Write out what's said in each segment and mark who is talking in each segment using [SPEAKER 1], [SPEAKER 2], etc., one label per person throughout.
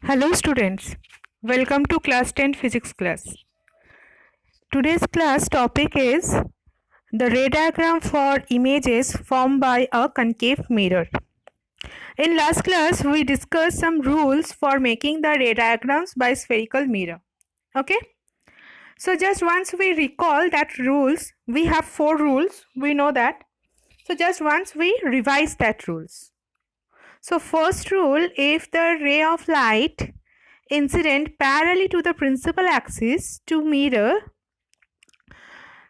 [SPEAKER 1] Hello students, welcome to class 10 physics class. Today's class topic is the ray diagram for images formed by a concave mirror. In last class we discussed some rules for making the ray diagrams by spherical mirror. Okay? So just once we recall that rules, we have 4 rules, we know that. So just once we revise that rules. So first rule, if the ray of light incident parallel to the principal axis to mirror,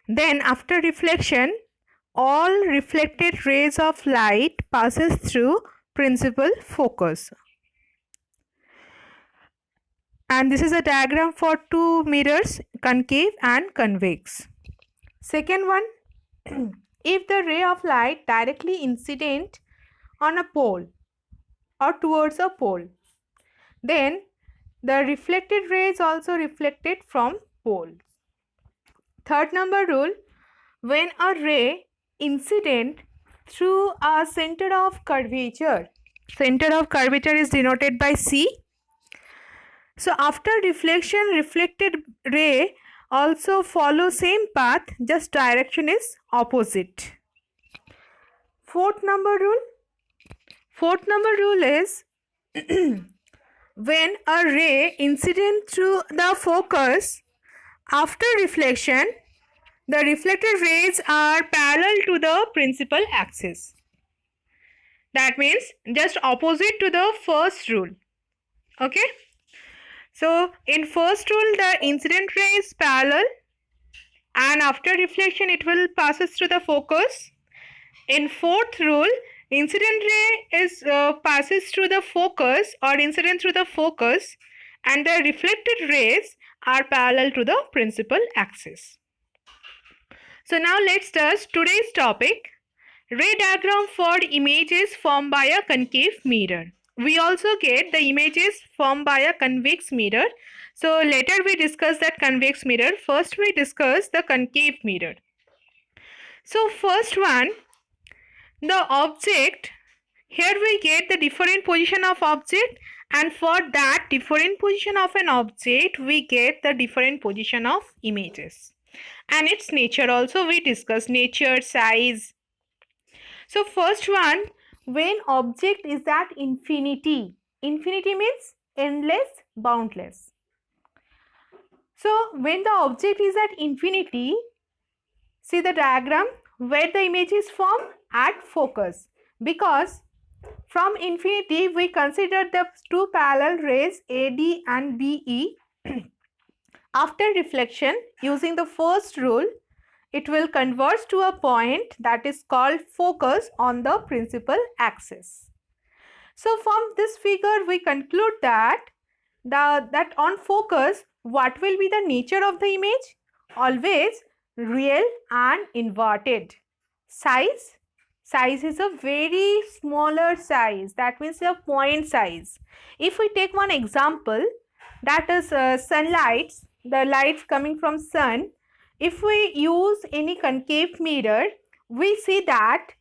[SPEAKER 1] then after reflection all reflected rays of light passes through principal focus. And this is a diagram for two mirrors, concave and convex. Second one, if the ray of light directly incident on a pole or towards a pole, then the reflected ray is also reflected from poles. Third number rule, when a ray incident through a center of curvature is denoted by C. So after reflection, reflected ray also follow same path, just direction is opposite. Fourth number rule is when a ray incident through the focus, after reflection, the reflected rays are parallel to the principal axis. That means just opposite to the first rule. Okay. So in first rule, the incident ray is parallel, and after reflection, it will passes through the focus. In fourth rule, incident ray is passes through the focus or incident through the focus, and the reflected rays are parallel to the principal axis. So now let's start today's topic, ray diagram for images formed by a concave mirror. We also get the images formed by a convex mirror. So later we discuss that convex mirror. First we discuss the concave mirror. So first one, the object, here we get the different position of object, and for that different position of an object we get the different position of images, and its nature also we discuss, nature, size. So first one, when object is at infinity means endless, boundless. So when the object is at infinity, see the diagram where the image is formed at focus, because from infinity we consider the two parallel rays AD and BE. After reflection, using the first rule, it will converge to a point that is called focus on the principal axis. So from this figure we conclude that that on focus, what will be the nature of the image? Always real and inverted. Size is a very smaller size, that means a point size. If we take one example, that is sunlight, the lights coming from sun. If we use any concave mirror, we see that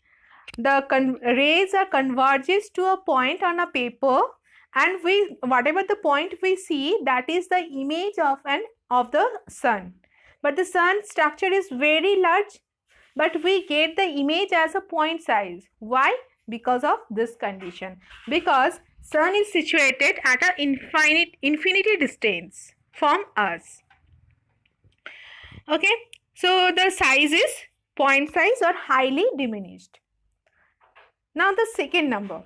[SPEAKER 1] the rays are converges to a point on a paper, and whatever the point we see, that is the image of the sun. But the sun structure is very large, but we get the image as a point size. Why? Because of this condition. Because sun is situated at an infinity distance from us. Okay, so the size is point size or highly diminished. Now the second number,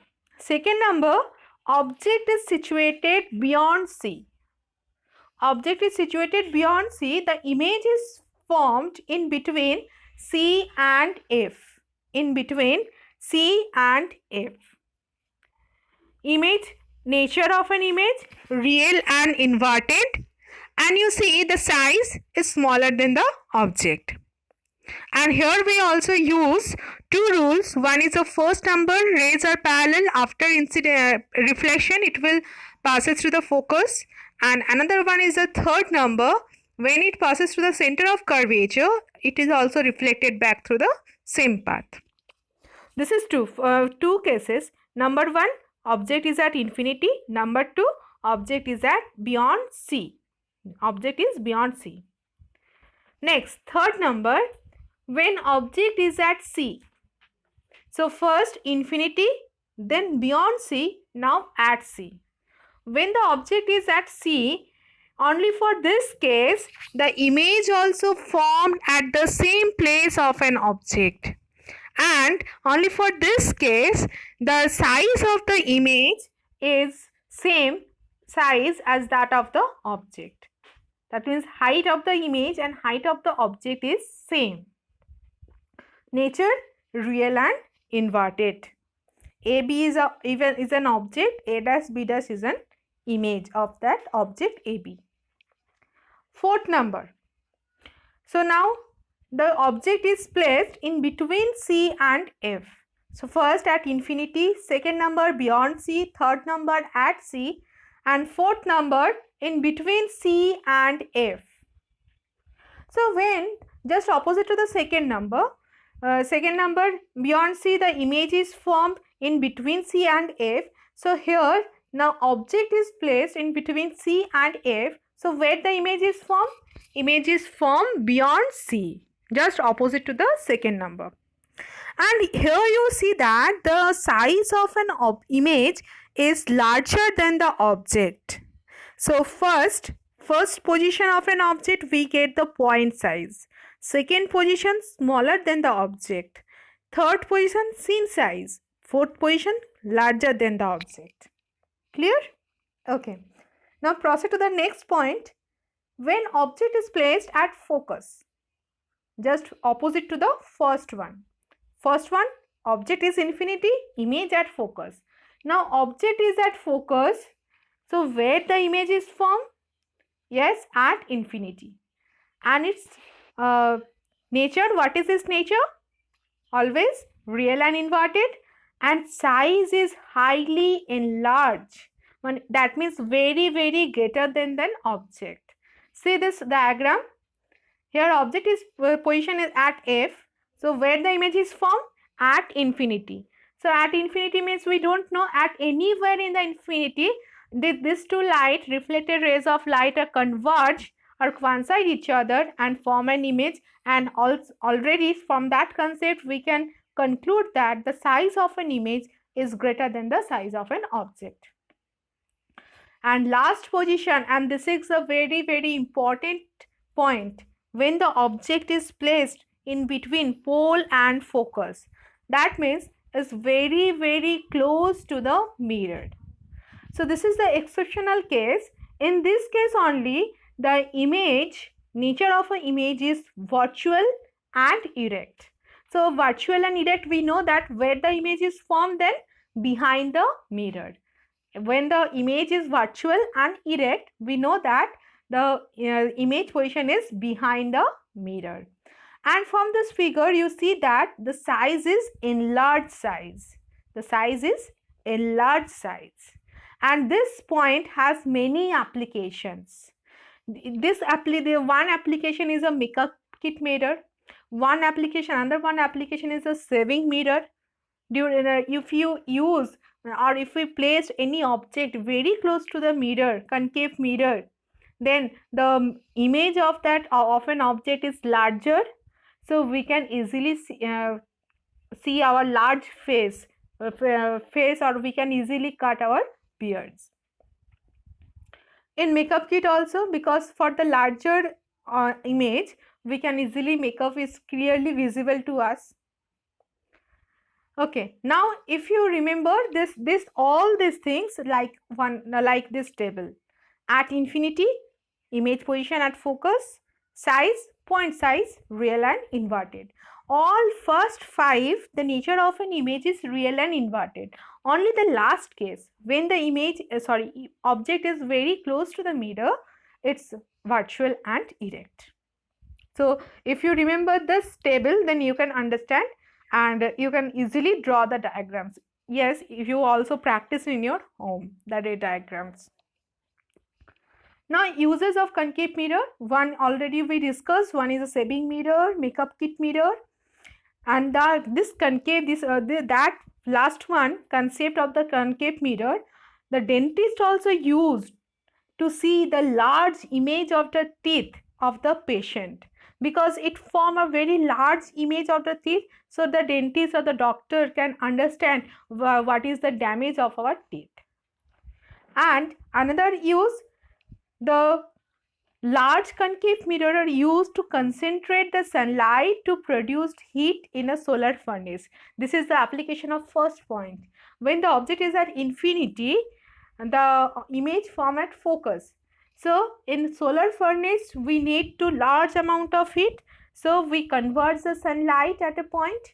[SPEAKER 1] object is situated beyond C. Object is situated beyond C. The image is formed in between C and F. Image, nature of an image, real and inverted, and you see the size is smaller than the object. And here we also use two rules. One is the first number, rays are parallel, after reflection it will pass through the focus, and another one is the third number, when it passes through the center of curvature, it is also reflected back through the same path. This is two cases. Number one, object is at infinity. Number two, object is at beyond C. Object is beyond C. Next, third number, when object is at C. So first infinity, then beyond C, now at C. When the object is at C, only for this case, the image also formed at the same place of an object. And only for this case, the size of the image is same size as that of the object. That means height of the image and height of the object is same. Nature, real and inverted. AB is an object, A dash B dash is an image of that object AB. Fourth number. So now the object is placed in between C and F. So first at infinity, second number beyond C, third number at C, and fourth number in between C and F. So when just opposite to the second number beyond C, the image is formed in between C and F. So here now object is placed in between C and F. So where the image is formed? Image is formed beyond C, just opposite to the second number. And here you see that the size of an image is larger than the object. So first position of an object, we get the point size. Second position, smaller than the object. Third position, scene size. Fourth position, larger than the object. Clear? Okay. Now proceed to the next point. When object is placed at focus, just opposite to the first one. First one, object is infinity, image at focus. Now object is at focus. So where the image is formed? Yes, at infinity. And its nature, what is its nature? Always real and inverted. And size is highly enlarged. That means very, very greater than object. See this diagram. Here object is position is at F. So where the image is formed? At infinity. So at infinity means we don't know at anywhere in the infinity these two reflected rays of light are converge or coincide each other and form an image, and already from that concept we can conclude that the size of an image is greater than the size of an object. And last position, and this is a very, very important point, when the object is placed in between pole and focus, that means is very, very close to the mirror. So this is the exceptional case. In this case only, the image, nature of an image is virtual and erect. So virtual and erect, we know that where the image is formed, then behind the mirror. When the image is virtual and erect, we know that the image position is behind the mirror. And from this figure, you see that the size is enlarged size. The size is enlarged size. And this point has many applications. The one application is a makeup kit mirror. Another one application is a saving mirror. If you use or if we place any object very close to the mirror, concave mirror, then the image of an object is larger. So we can easily see our large face, or we can easily cut our beards. In makeup kit also, because for the larger image, we can easily makeup is clearly visible to us. Okay, now if you remember all these things like this table. At infinity, image position at focus, size, point size, real and inverted. All first 5, the nature of an image is real and inverted. Only the last case, when the object is very close to the mirror, it's virtual and erect. So if you remember this table, then you can understand and you can easily draw the diagrams. Yes, if you also practice in your home, the diagrams. Now uses of concave mirror, one already we discussed. One is a saving mirror, makeup kit mirror, and that last one concept of the concave mirror, the dentist also used to see the large image of the teeth of the patient, because it form a very large image of the teeth, so the dentist or the doctor can understand what is the damage of our teeth. And another use, the large concave mirror are used to concentrate the sunlight to produce heat in a solar furnace. This is the application of first point. When the object is at infinity, the image form at focus. So in solar furnace we need to large amount of heat, so we convert the sunlight at a point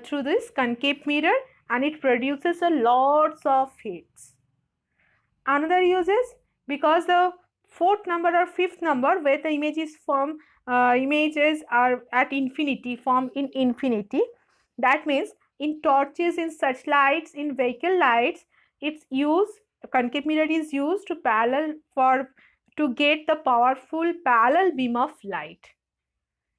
[SPEAKER 1] through this concave mirror, and it produces a lots of heats. Another use is, because the fourth number or fifth number where the images are at infinity, form in infinity, that means in torches, in searchlights, in vehicle lights, its use, concave mirror is used to get the powerful parallel beam of light.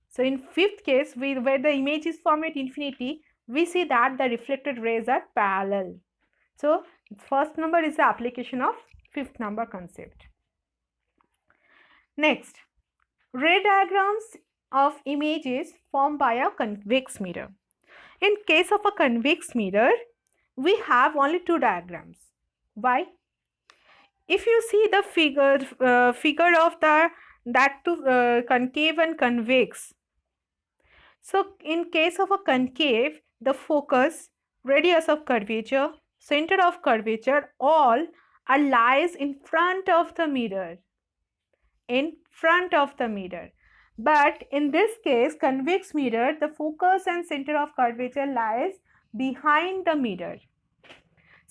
[SPEAKER 1] So in fifth case, where the image is formed at infinity, we see that the reflected rays are parallel. So first number is the application of fifth number concept. Next, ray diagrams of images formed by a convex mirror. In case of a convex mirror, we have only two diagrams. Why? If you see the figure of concave and convex. So in case of a concave, the focus, radius of curvature, center of curvature, all are lies in front of the mirror. In front of the mirror. But in this case, convex mirror, the focus and center of curvature lies behind the mirror.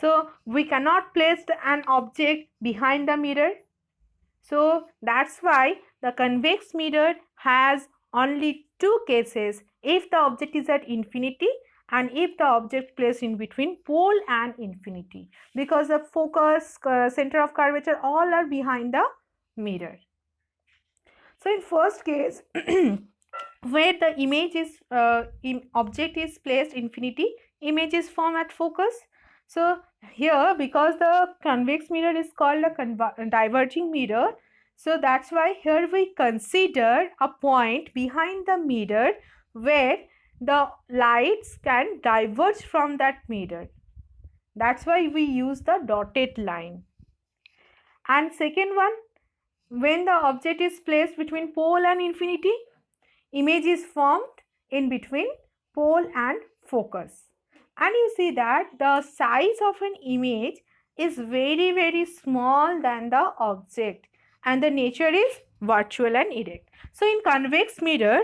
[SPEAKER 1] So we cannot place an object behind the mirror. So that's why the convex mirror has only two cases: if the object is at infinity and if the object placed in between pole and infinity, because the focus, center of curvature, all are behind the mirror. So in first case, where the image is object is placed infinity, image is formed at focus. So here, because the convex mirror is called a diverging mirror, so that's why here we consider a point behind the mirror where the lights can diverge from that mirror. That's why we use the dotted line. And second one, when the object is placed between pole and infinity, image is formed in between pole and focus. And you see that the size of an image is very, very small than the object, and the nature is virtual and erect. So in convex mirror,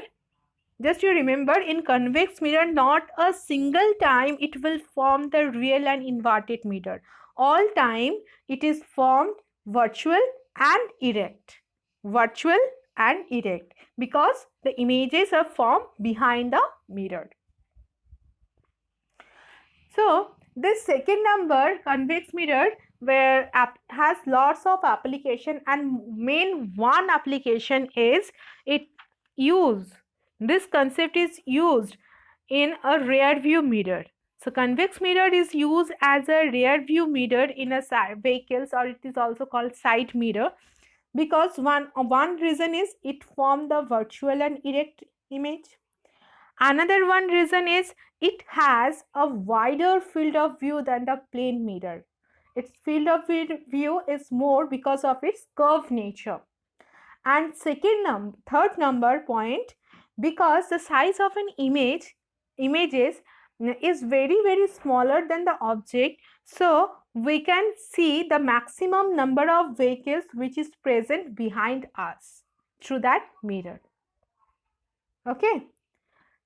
[SPEAKER 1] just you remember, in convex mirror, not a single time it will form the real and inverted mirror. All time it is formed virtual and erect. Virtual and erect, because the images are formed behind the mirror. So this second number, convex mirror, where has lots of application, and main one application is this concept is used in a rear view mirror. So convex mirror is used as a rear view mirror in a vehicles, or it is also called side mirror, because one reason is it forms the virtual and erect image. Another one reason is it has a wider field of view than the plane mirror. Its field of view is more because of its curved nature. And third number point, because the size of an images is very, very smaller than the object, so we can see the maximum number of vehicles which is present behind us through that mirror. Okay.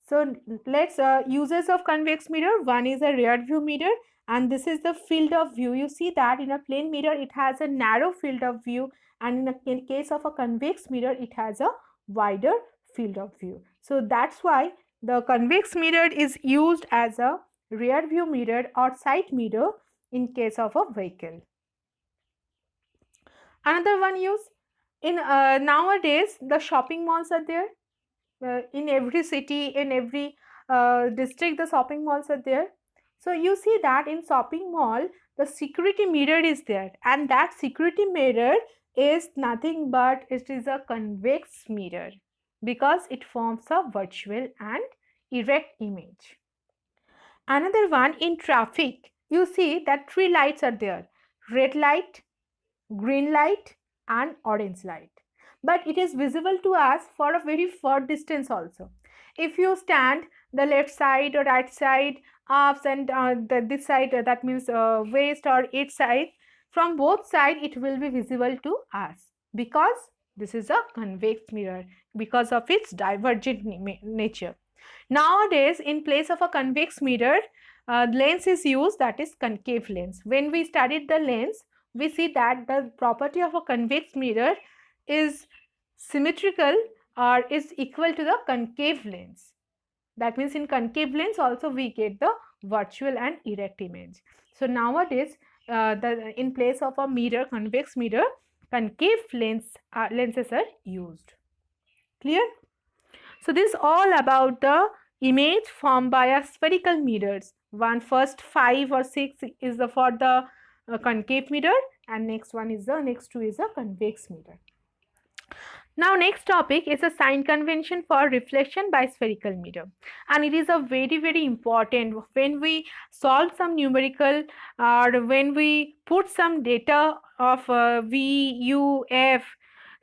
[SPEAKER 1] So let's uses of convex mirror. One is a rear view mirror, and this is the field of view. You see that in a plane mirror it has a narrow field of view, and in case of a convex mirror it has a wider field of view. So that's why the convex mirror is used as a rear view mirror or side mirror in case of a vehicle. Another one use, in nowadays the shopping malls are there. In every city, in every district, the shopping malls are there. So you see that in shopping mall, the security mirror is there, and that security mirror is nothing but it is a convex mirror because it forms a virtual and erect image. Another one, in traffic, you see that three lights are there: red light, green light and orange light, but it is visible to us for a very far distance also. If you stand the left side or right side, ups and this side, that means west or east side, from both sides it will be visible to us because this is a convex mirror because of its divergent nature. Nowadays, in place of a convex mirror, lens is used, that is concave lens. When we studied the lens, we see that the property of a convex mirror is symmetrical or is equal to the concave lens. That means in concave lens also we get the virtual and erect image. So nowadays, in place of a mirror, convex mirror, concave lenses are used. Clear? So this is all about the image formed by a spherical mirrors. First 5 or 6 is for the concave mirror, and next two is a convex mirror. Now next topic is a sign convention for reflection by spherical mirror, and it is a very important when we solve some numerical or when we put some data of V, U, F.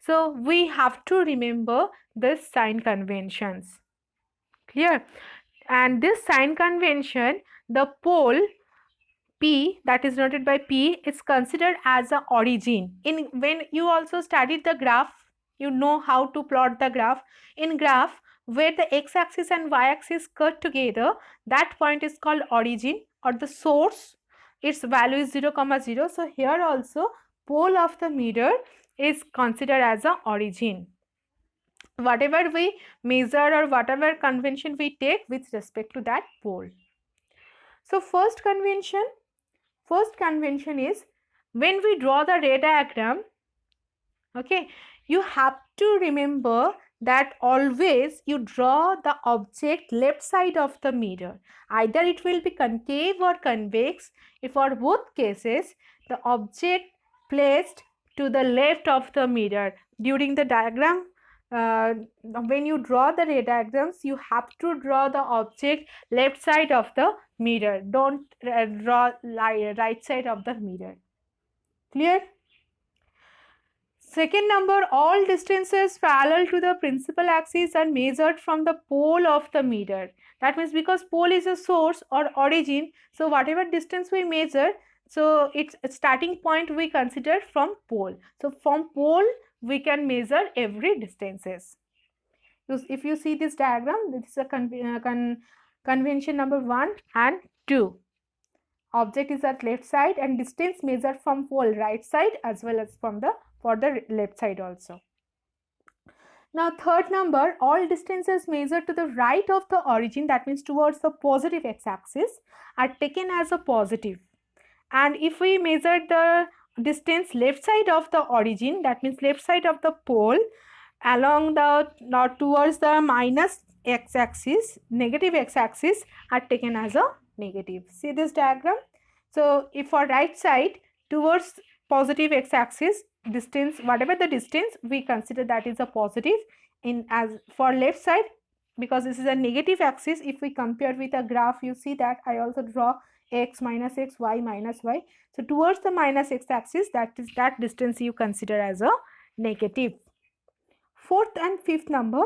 [SPEAKER 1] So we have to remember this sign conventions. Clear? And this sign convention, the pole P, that is noted by P, is considered as a origin. When you also studied the graph, you know how to plot the graph. In graph where the x-axis and y-axis cut together, that point is called origin or the source. Its value is 0, 0. So here also pole of the mirror is considered as a origin. Whatever we measure or whatever convention we take with respect to that pole. So first convention is when we draw the ray diagram, okay, you have to remember that always you draw the object left side of the mirror. Either it will be concave or convex. If for both cases the object placed to the left of the mirror during the diagram, when you draw the ray diagrams, you have to draw the object left side of the mirror. Don't draw right side of the mirror. Clear? Second number, all distances parallel to the principal axis are measured from the pole of the mirror. That means because pole is a source or origin, so whatever distance we measure, so its starting point we consider from pole. So from pole we can measure every distances. If you see this diagram, this is a convention number 1 and 2. Object is at left side and distance measured from pole right side as well as from the for the left side also. Now third number, all distances measured to the right of the origin, that means towards the positive x-axis, are taken as a positive. And if we measure the distance left side of the origin, that means left side of the pole along the towards the minus x-axis, negative x-axis, are taken as a negative. See this diagram? So if for right side towards positive x-axis, distance, whatever the distance, we consider that is a positive. As for left side, because this is a negative axis, if we compare with a graph, you see that I also draw x minus x, y minus y. So towards the minus x axis, that distance you consider as a negative. Fourth and fifth number,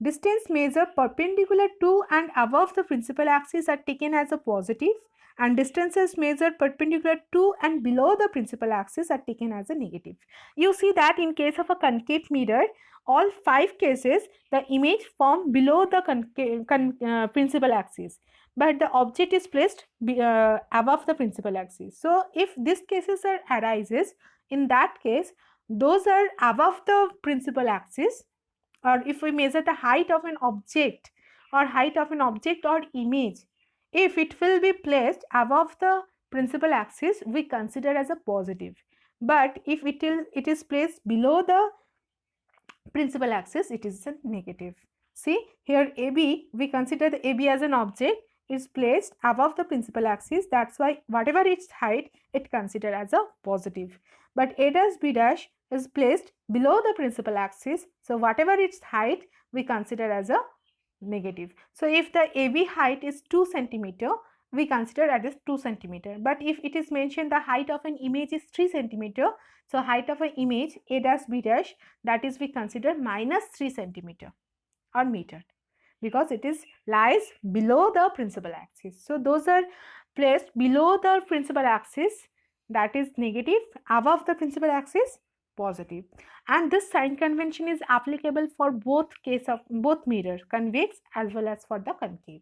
[SPEAKER 1] distance measured perpendicular to and above the principal axis are taken as a positive, and distances measured perpendicular to and below the principal axis are taken as a negative. You see that in case of a concave mirror, all 5 cases the image formed below the principal axis, but the object is placed above the principal axis. So if these cases arises, in that case those are above the principal axis, or if we measure the height of an object or image, if it will be placed above the principal axis, we consider as a positive. But if it is placed below the principal axis, it is a negative. See here AB, we consider the AB as an object. is placed above the principal axis. That's why whatever its height, it considered as a positive. But A dash B dash is placed below the principal axis. So whatever its height, we consider as a negative. So if the AB height is 2 centimeter, we consider as 2 centimeter. But if it is mentioned the height of an image is 3 centimeter, so height of an image A dash B dash, that is we consider minus 3 centimeter or meter, because it is lies below the principal axis. So those are placed below the principal axis, that is negative, above the principal axis positive. And this sign convention is applicable for both case of both mirror, convex as well as for the concave.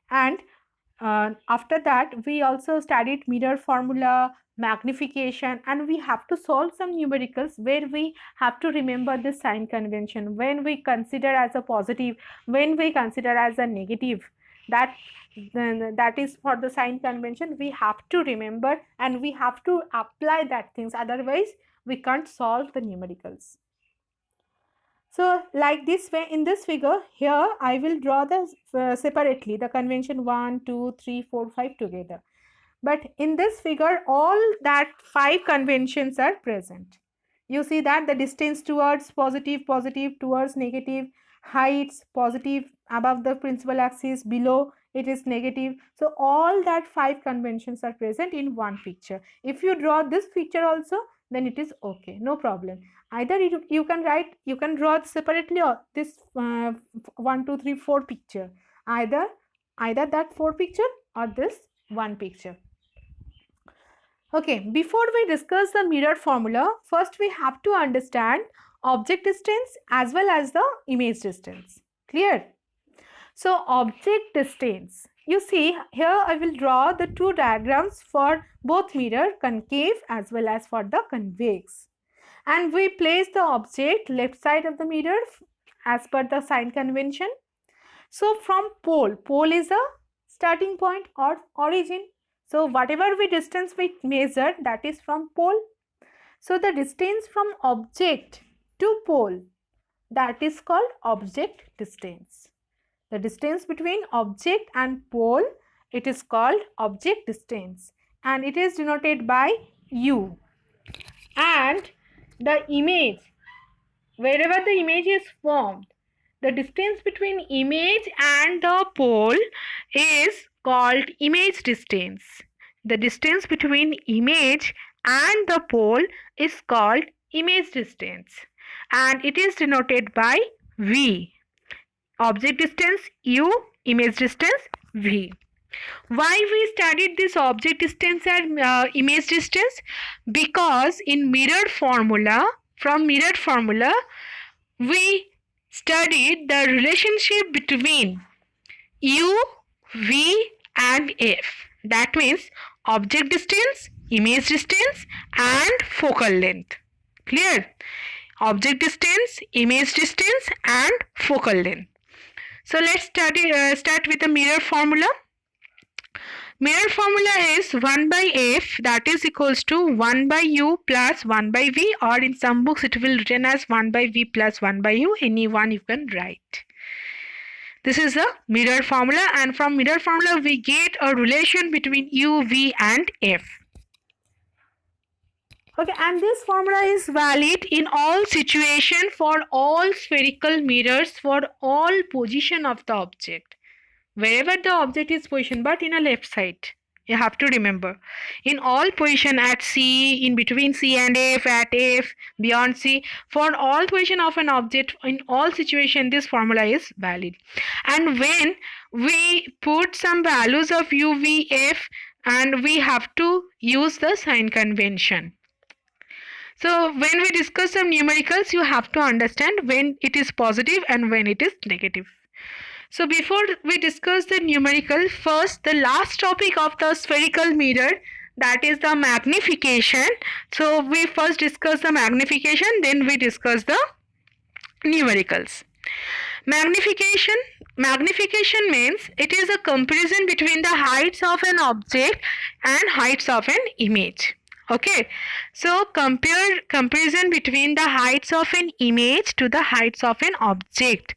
[SPEAKER 1] And after that we also studied mirror formula, magnification, and we have to solve some numericals where we have to remember this sign convention when we consider as a positive, when we consider as a negative. That is for the sign convention we have to remember, and we have to apply that things, otherwise we can't solve the numericals. So like this way, in this figure here I will draw the separately the convention 1, 2, 3, 4, 5 together. But in this figure all that 5 conventions are present. You see that the distance towards positive, positive towards negative, heights positive above the principal axis, below it is negative. So all that 5 conventions are present in one picture. If you draw this picture also, then it is okay, no problem. Either you can write, you can draw separately, or this 1, 2, 3, 4 picture, either that 4 picture or this 1 picture. Okay, before we discuss the mirror formula, first we have to understand object distance as well as the image distance. Clear? So object distance, you see here I will draw the 2 diagrams for both mirror, concave as well as for the convex. And we place the object left side of the mirror as per the sign convention. So from pole is a starting point or origin. So whatever distance we measure, that is from pole. So the distance from object to pole, that is called object distance. The distance between object and pole, it is called object distance, and it is denoted by U. And the image, wherever the image is formed, the distance between image and the pole is called image distance. The distance between image and the pole is called image distance, and it is denoted by V. Object distance U, image distance V. Why we studied this object distance and image distance? Because in mirror formula, from mirror formula, we studied the relationship between U, V and F. That means object distance, image distance and focal length. Clear? Object distance, image distance and focal length. So let's start with the mirror formula. Mirror formula is 1 by F, that is equals to 1 by U plus 1 by V, or in some books it will written as 1 by V plus 1 by U. Any one you can write. This is a mirror formula, and from mirror formula we get a relation between U, V and F. Okay, and this formula is valid in all situations for all spherical mirrors for all position of the object. Wherever the object is positioned, but in a left side, you have to remember. In all position at C, in between C and F, at F, beyond C, for all position of an object, in all situation, this formula is valid. And when we put some values of U, V, F, and we have to use the sign convention. So when we discuss some numericals, you have to understand when it is positive and when it is negative. So before we discuss the numerical, first the last topic of the spherical mirror, that is the magnification. So we first discuss the magnification, then we discuss the numericals. Magnification means it is a comparison between the heights of an object and heights of an image. Okay, so comparison between the heights of an image to the heights of an object.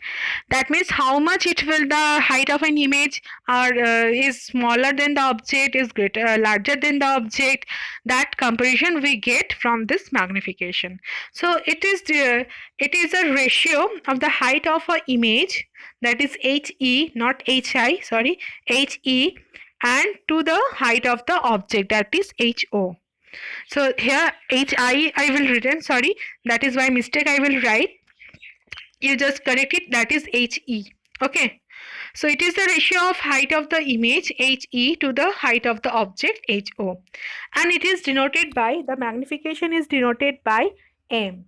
[SPEAKER 1] That means how much it will the height of an image are is smaller than the object, is greater larger than the object. That comparison we get from this magnification. So it is a ratio of the height of an image, that is HE, not HI, sorry, HE, and to the height of the object, that is HO. So here I will written, sorry, that is why mistake I will write. You just correct it, that is HE. Okay. So it is the ratio of height of the image HE to the height of the object HO. And it is denoted by, the magnification is denoted by M,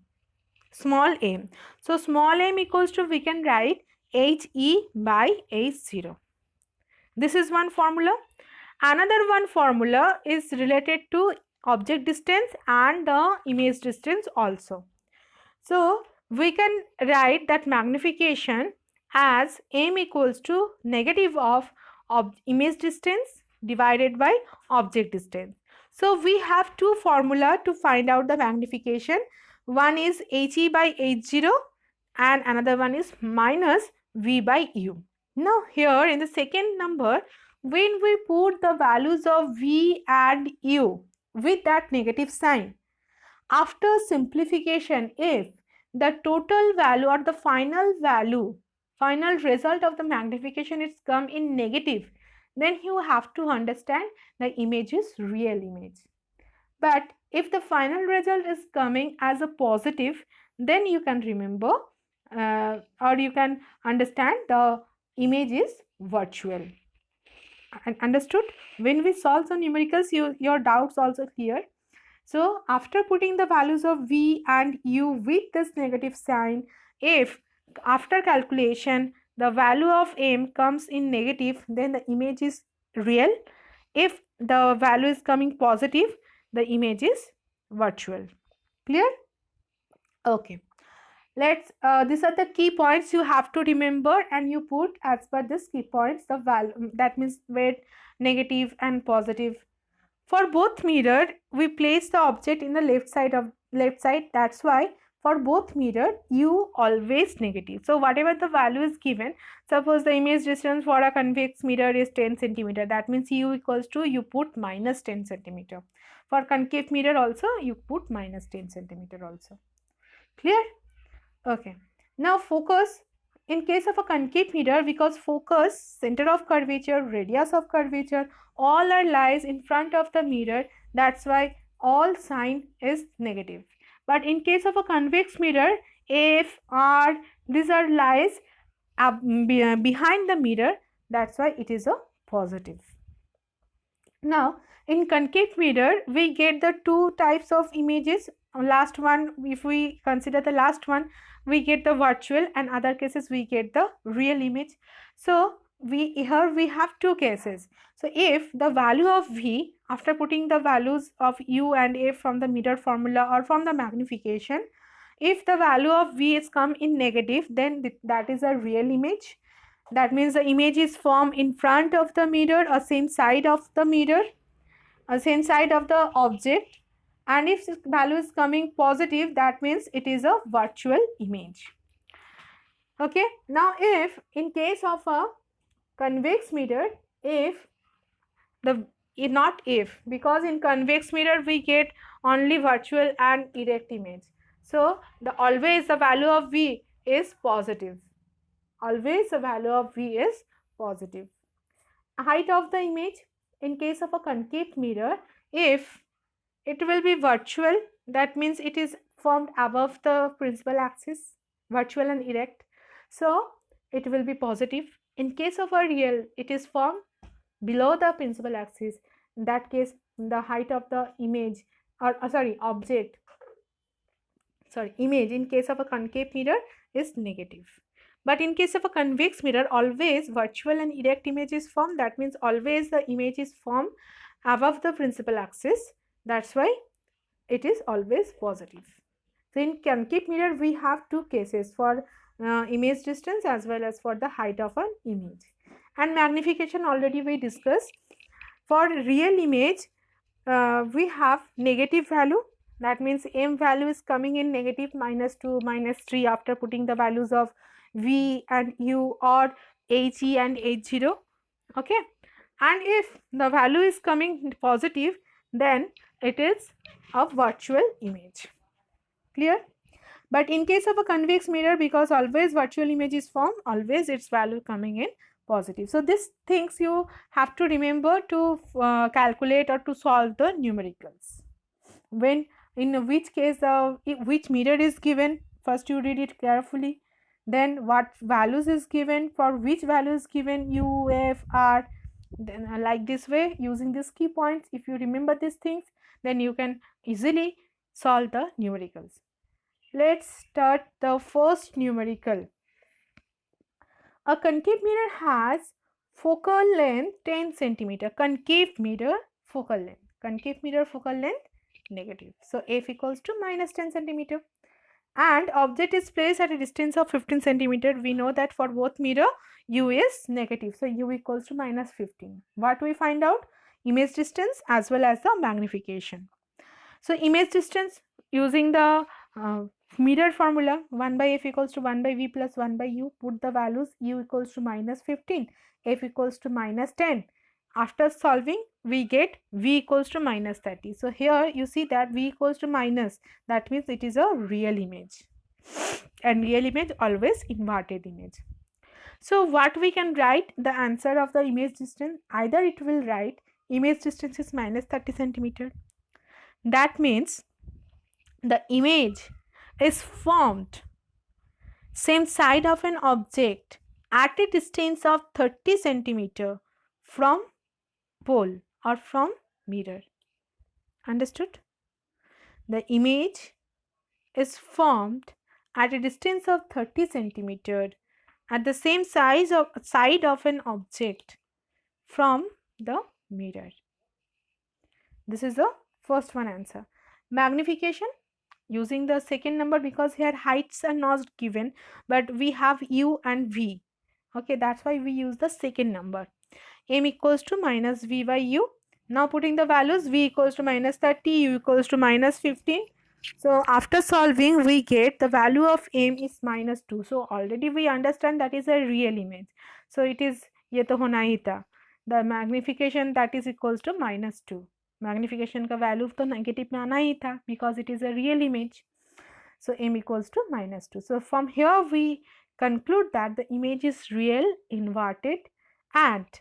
[SPEAKER 1] small m. So small m equals to, we can write HE by H0. This is one formula. Another one formula is related to object distance and the image distance also. So we can write that magnification as m equals to negative of image distance divided by object distance. So we have two formula to find out the magnification. One is HE by H0 and another one is minus V by U. Now here in the second number, when we put the values of V and U with that negative sign, after simplification, if the total value or the final value, final result of the magnification is come in negative, then you have to understand the image is real image. But if the final result is coming as a positive, then you can remember or you can understand the image is virtual. Understood? When we solve some numericals, your doubts also clear. So after putting the values of V and U with this negative sign, if after calculation the value of M comes in negative, then the image is real. If the value is coming positive, the image is virtual. Clear? Okay. Let's these are the key points you have to remember, and you put as per this key points the value, that means where negative and positive. For both mirror, we place the object in the left side. That's why for both mirror, U always negative. So whatever the value is given, suppose the image distance for a convex mirror is 10 centimeter. That means U equals to, you put minus 10 centimeter. For concave mirror also, you put minus 10 centimeter also. Clear? Okay. Now focus. In case of a concave mirror, because focus, center of curvature, radius of curvature, all are lies in front of the mirror. That's why all sign is negative. But in case of a convex mirror, F, R, these are lies behind the mirror. That's why it is a positive. Now in concave mirror, we get the two types of images. Last one, if we consider the last one, we get the virtual, and other cases we get the real image. So here we have two cases. So if the value of V, after putting the values of U and F from the mirror formula or from the magnification, if the value of V is come in negative, then that is a real image. That means the image is formed in front of the mirror or same side of the mirror or same side of the object. And if this value is coming positive, that means it is a virtual image. Okay. Now if in case of a convex mirror, if the not if, because in convex mirror we get only virtual and erect image. So always the value of V is positive. Always the value of V is positive. Height of the image, in case of a concave mirror, if it will be virtual, that means it is formed above the principal axis, virtual and erect. So it will be positive. In case of a real, it is formed below the principal axis. In that case, the height of the image or image in case of a concave mirror is negative. But in case of a convex mirror, always virtual and erect image is formed. That means always the image is formed above the principal axis. That's why it is always positive. So in concave mirror, we have two cases, for image distance as well as for the height of an image. And magnification already we discussed. For real image, we have negative value. That means m value is coming in negative -2, -3 after putting the values of v and u or he and h0. Okay, and if the value is coming positive, then it is a virtual image. Clear? But in case of a convex mirror, because always virtual image is formed, always its value coming in positive. So these things you have to remember to calculate or to solve the numericals. When in which case which mirror is given, first you read it carefully, then what values is given, for which value is given, u, f, r, then like this way, using these key points, if you remember these things, then you can easily solve the numericals. Let's start the first numerical. A concave mirror has focal length 10 centimeter. Concave mirror focal length. Concave mirror focal length negative. So f equals to -10 centimeter. And object is placed at a distance of 15 centimeter. We know that for both mirror u is negative. So u equals to -15. What we find out? Image distance as well as the magnification. So image distance using the mirror formula, 1 by f equals to 1 by v plus 1 by u. Put the values, u equals to -15, f equals to -10. After solving, we get v equals to -30. So here you see that v equals to minus, that means it is a real image, and real image always inverted image. So what we can write the answer of the image distance? Either it will write image distance is -30 centimeter. That means the image is formed same side of an object at a distance of 30 centimeter from pole or from mirror. Understood? The image is formed at a distance of 30 centimeter at the same side of an object from the mirror. This is the first one answer. Magnification, using the second number, because here heights are not given, but we have u and v. Okay, that's why we use the second number. M equals to -v by u. Now putting the values, v equals to -30, u equals to -15. So after solving, we get the value of m is -2. So already we understand that is a real image. So it is ye to hona hi tha. The magnification that is equals to -2. Magnification का value तो negative में आना ही था because it is a real image. So m equals to -2. So from here we conclude that the image is real, inverted, and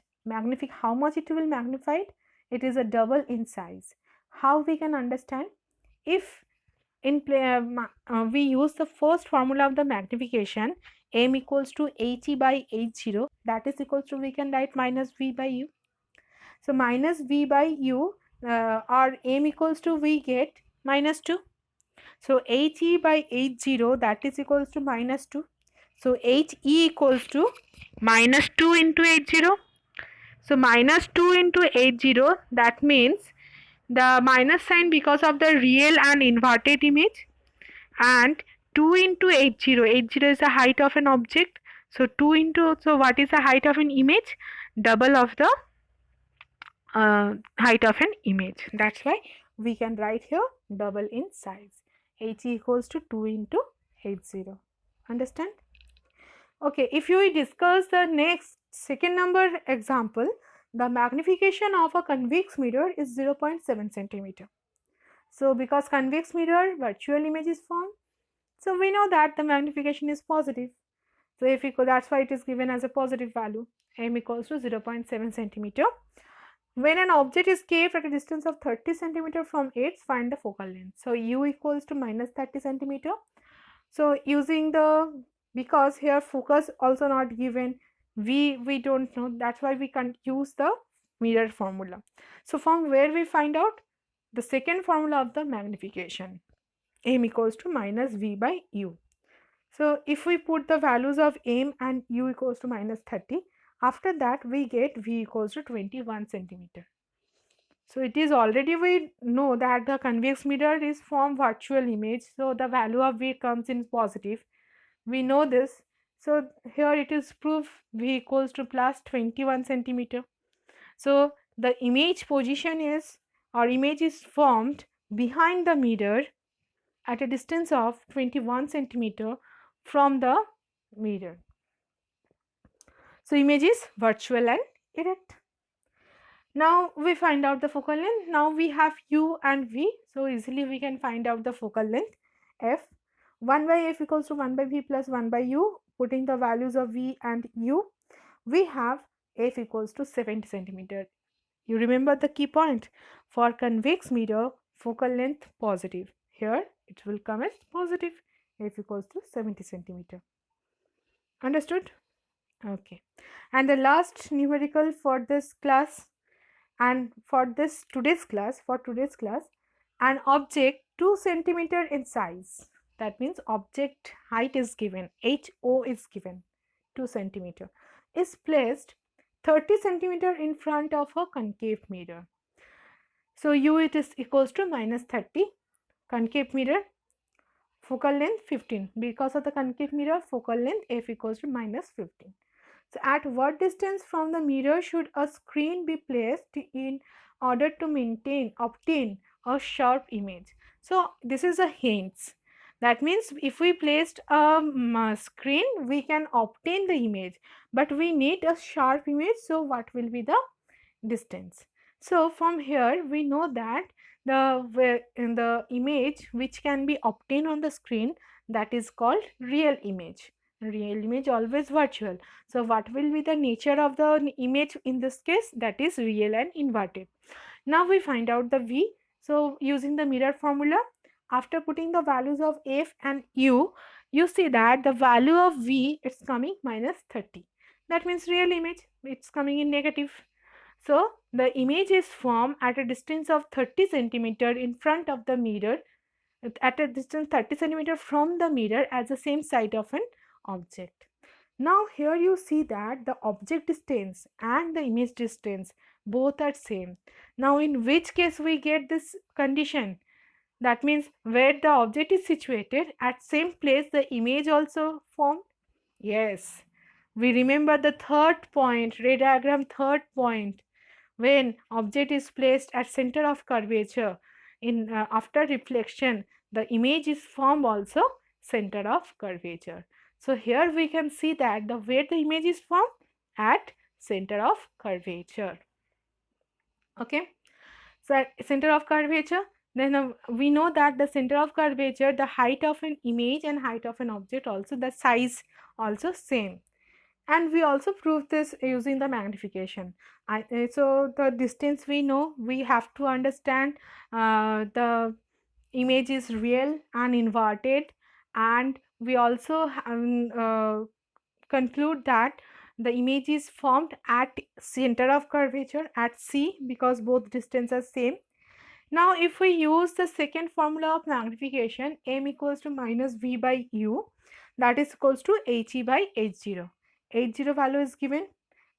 [SPEAKER 1] how much it will magnify it? It is a double in size. How we can understand? If in we use the first formula of the magnification, m equals to he by h0, that is equals to, we can write -v by u. So -v by u or m equals to, we get -2. So he by h0, that is equals to -2. So he equals to -2 into h0. So -2 into h0, that means the minus sign because of the real and inverted image, and 2 into h0. h0 is the height of an object. So 2 into, so what is the height of an image? Double of the height of an image. That's why we can write here double in size. H equals to 2 into h0. Understand? Okay, if you discuss the next second number example, the magnification of a convex mirror is 0.7 centimeter. So because convex mirror, virtual image is formed, so we know that the magnification is positive. So if we that's why it is given as a positive value. M equals to 0.7 centimeter. When an object is kept at a distance of 30 centimeter from it, find the focal length. So u equals to -30 centimeter. So using the, because here focus also not given, we don't know, that's why we can use the mirror formula. So from where we find out? The second formula of the magnification, m equals to -v by u. So if we put the values of m and u equals to -30, after that we get v equals to 21 centimeter. So it is already, we know that the convex mirror is from virtual image, so the value of v comes in positive. We know this. So here it is proof v equals to plus 21 centimeter. So the image position is or image is formed behind the mirror at a distance of 21 centimeter from the mirror. So image is virtual and erect. Now we find out the focal length. Now we have u and v, so easily we can find out the focal length f. 1 by f equals to 1 by v plus 1 by u. Putting the values of v and u, we have f equals to 70 centimeter. You remember the key point. For convex mirror, focal length positive. Here it will come as positive. F equals to 70 centimeter. Understood? Okay. And the last numerical for this class and for today's class, an object 2 centimeter in size. That means object height is given, HO is given, 2 centimeter, is placed 30 centimeter in front of a concave mirror. So u it is equals to minus 30, concave mirror, focal length 15. Because of the concave mirror, focal length f equals to minus 15. So at what distance from the mirror should a screen be placed in order to obtain a sharp image? So this is a hint. That means if we placed a screen, we can obtain the image, but we need a sharp image. So what will be the distance? So from here we know that the image which can be obtained on the screen, that is called real image. Real image always virtual. So what will be the nature of the image in this case? That is real and inverted. Now we find out the v. So using the mirror formula, after putting the values of f and u, you see that the value of v is coming minus 30. That means real image, it's coming in negative. So the image is formed at a distance of 30 centimeter in front of the mirror, at a distance 30 centimeter from the mirror as the same side of an object. Now here you see that the object distance and the image distance both are same. Now in which case we get this condition? That means where the object is situated, at same place the image also formed. Yes, we remember the third point, ray diagram third point. When object is placed at center of curvature, in after reflection, the image is formed also center of curvature. So here we can see that where the image is formed, at center of curvature. Okay, so at center of curvature, then we know that the center of curvature, the height of an image and height of an object also, the size also same. And we also prove this using the magnification. So the distance we know, we have to understand the image is real and inverted, and we also conclude that the image is formed at center of curvature at C, because both distances are same. Now if we use the second formula of magnification, m equals to minus v by u, that is equals to he by h0. H0 value is given,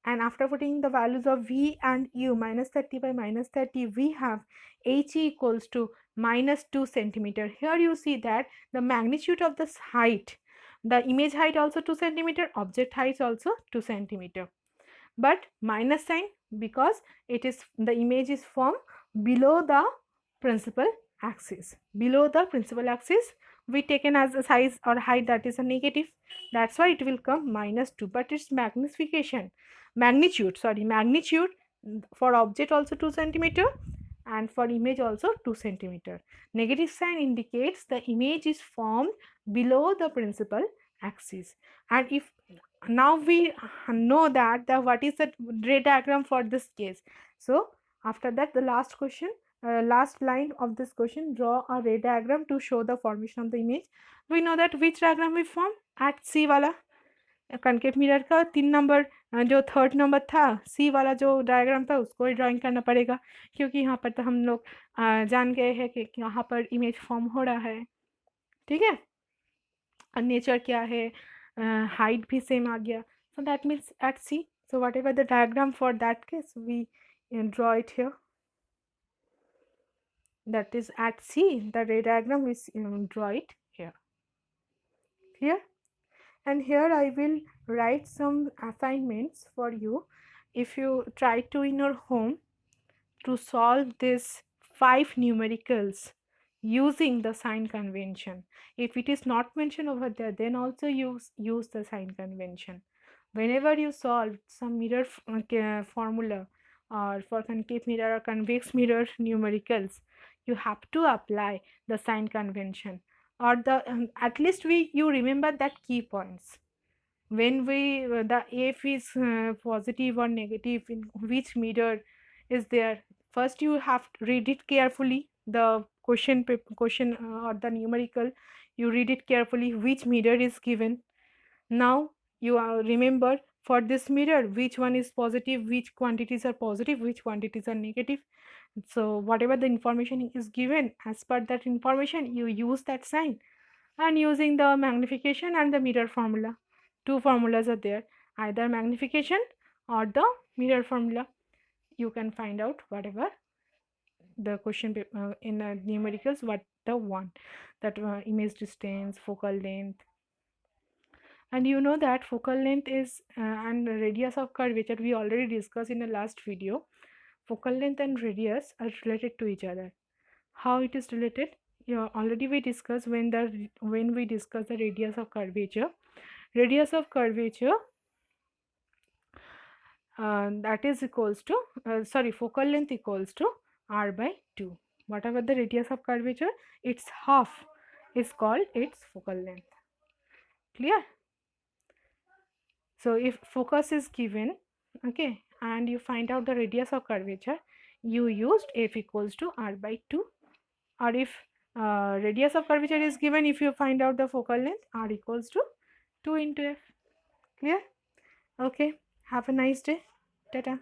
[SPEAKER 1] and after putting the values of v and u, minus 30 by minus 30, we have he equals to minus 2 centimeter. Here you see that the magnitude of this height, the image height also 2 centimeter, object height also 2 centimeter, but minus sign because it is the image is formed below the principal axis. Below the principal axis, we taken as a size or height, that is a negative, that's why it will come minus 2, but its magnitude for object also 2 centimeter and for image also 2 centimeter. Negative sign indicates the image is formed below the principal axis. And if now we know that what is the ray diagram for this case. So after that, the last question, last line of this question, draw a ray diagram to show the formation of the image. We know that which diagram we form at C वाला concave mirror का 3 number, जो third number था सी वाला जो diagram था उसको ही drawing करना पड़ेगा, क्योंकि यहाँ पर तो हम लोग जान गए हैं कि यहाँ पर इमेज फॉर्म हो रहा है. ठीक है, और नेचर क्या है, हाइट भी सेम आ गया. So that means at C, so whatever the diagram for that case, we draw it here. That is at C, the ray diagram, we draw it here. Here, and here I will write some assignments for you. If you try to in your home to solve this 5 numericals using the sign convention. If it is not mentioned over there, then also use the sign convention. Whenever you solve some mirror formula, or for concave mirror or convex mirror numericals, you have to apply the sign convention, or the at least you remember that key points. When we the f is positive or negative, in which mirror is there, first you have to read it carefully, the question or the numerical, you read it carefully which mirror is given. Now you remember for this mirror which one is positive, which quantities are positive, which quantities are negative. So whatever the information is given, as per that information you use that sign. And using the magnification and the mirror formula, two formulas are there, either magnification or the mirror formula, you can find out whatever the question in numericals, what the one, that image distance, focal length. And you know that focal length is and radius of curvature we already discussed in the last video. Focal length and radius are related to each other. How it is related? Yeah, already we discussed when we discuss the radius of curvature. Radius of curvature that is equals to focal length equals to r by 2. Whatever the radius of curvature, its half is called its focal length. Clear? So if focus is given, okay, and you find out the radius of curvature, you used f equals to r by 2. Or if radius of curvature is given, if you find out the focal length, r equals to 2 into f. Clear? Okay, have a nice day. Tata.